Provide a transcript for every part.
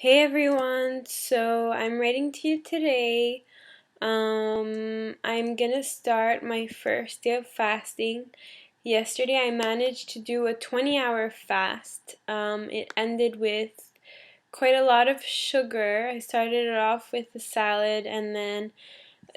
Hey everyone, so I'm writing to you today. I'm gonna start my first day of fasting. Yesterday I managed to do a 20-hour fast. It ended with quite a lot of sugar. I started it off with a salad and then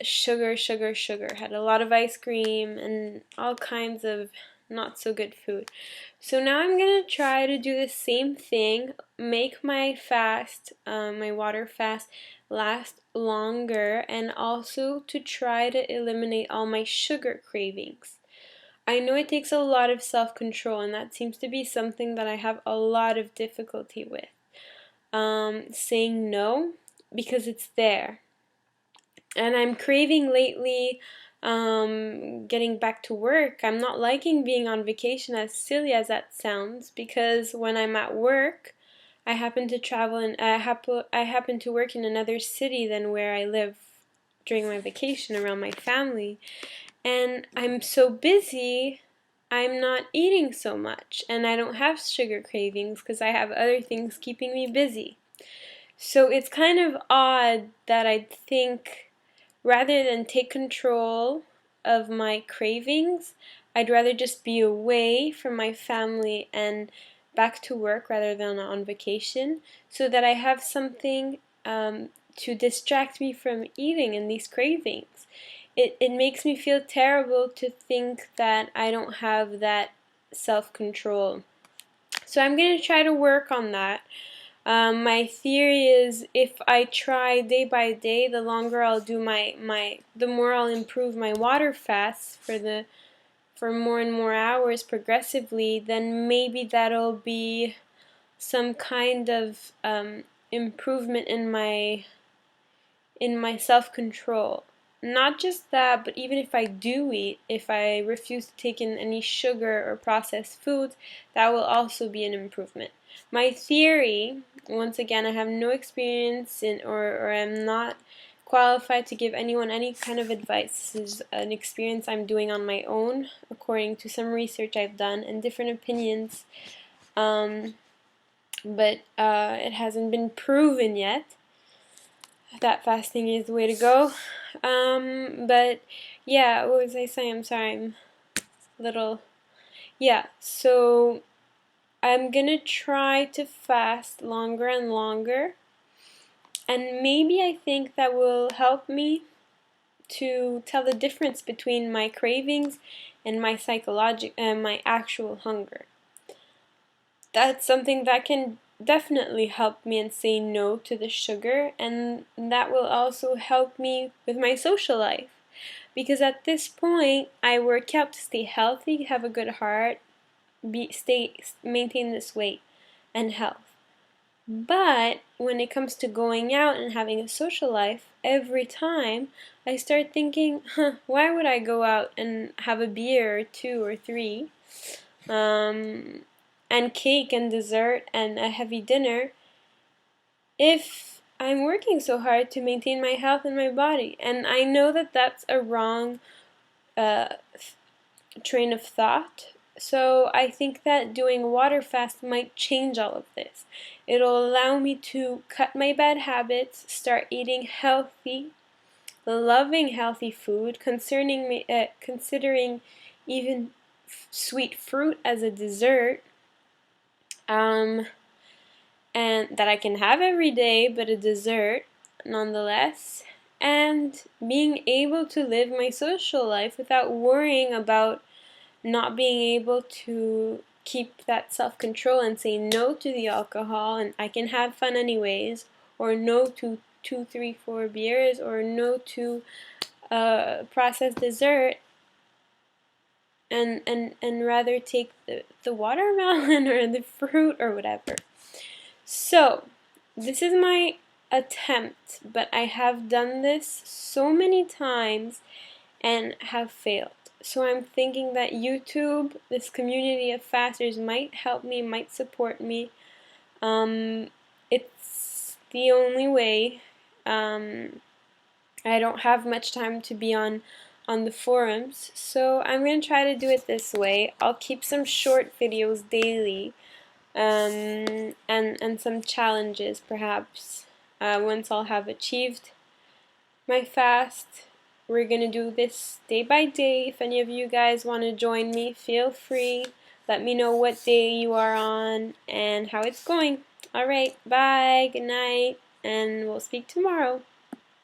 sugar, sugar, sugar. Had a lot of ice cream and all kinds of not so good food. So now I'm gonna try to do the same thing, make my fast, my water fast, last longer, and also to try to eliminate all my sugar cravings. I know it takes a lot of self-control, and that seems to be something that I have a lot of difficulty with. Saying no because it's there. And I'm craving lately getting back to work. I'm not liking being on vacation, as silly as that sounds, because when I'm at work, I happen to travel and I happen to work in another city than where I live during my vacation around my family. And I'm so busy, I'm not eating so much, and I don't have sugar cravings because I have other things keeping me busy. So it's kind of odd that I think rather than take control of my cravings, I'd rather just be away from my family and back to work rather than on vacation so that I have something to distract me from eating and these cravings. It makes me feel terrible to think that I don't have that self-control. So I'm going to try to work on that. My theory is if I try day by day, the longer I'll do the more I'll improve my water fasts for more and more hours progressively, then maybe that'll be some kind of improvement in my self-control. Not just that, but even if I do eat, if I refuse to take in any sugar or processed foods, that will also be an improvement. My theory, once again, I have no experience in, or I'm not qualified to give anyone any kind of advice. This is an experience I'm doing on my own, according to some research I've done and different opinions. But it hasn't been proven yet that fasting is the way to go. But yeah, what was I saying? I'm sorry, I'm a little. Yeah, so I'm gonna try to fast longer and longer, and maybe I think that will help me to tell the difference between my cravings and my my actual hunger. That's something that can definitely help me in saying no to the sugar, and that will also help me with my social life. Because at this point, I work out to stay healthy, have a good heart, maintain this weight and health. But when it comes to going out and having a social life, every time I start thinking, why would I go out and have a beer or two or three? And cake and dessert and a heavy dinner if I'm working so hard to maintain my health and my body. And I know that that's a wrong uh, train of thought. So I think that doing a water fast might change all of this. It'll allow me to cut my bad habits, start eating healthy, loving healthy food, considering even sweet fruit as a dessert, and that I can have every day, but a dessert nonetheless, and being able to live my social life without worrying about not being able to keep that self-control and say no to the alcohol and I can have fun anyways, or no to 2, 3, 4 beers, or no to processed dessert, and rather take the watermelon or the fruit or whatever. So this is my attempt, but I have done this so many times and have failed. So I'm thinking that YouTube, this community of fasters, might help me, might support me. It's the only way. I don't have much time to be on the forums, so I'm going to try to do it this way. I'll keep some short videos daily and some challenges perhaps once I'll have achieved my fast. We're gonna do this day by day. If any of you guys want to join me, feel free. Let me know what day you are on and how it's going. Alright, bye, good night, and we'll speak tomorrow.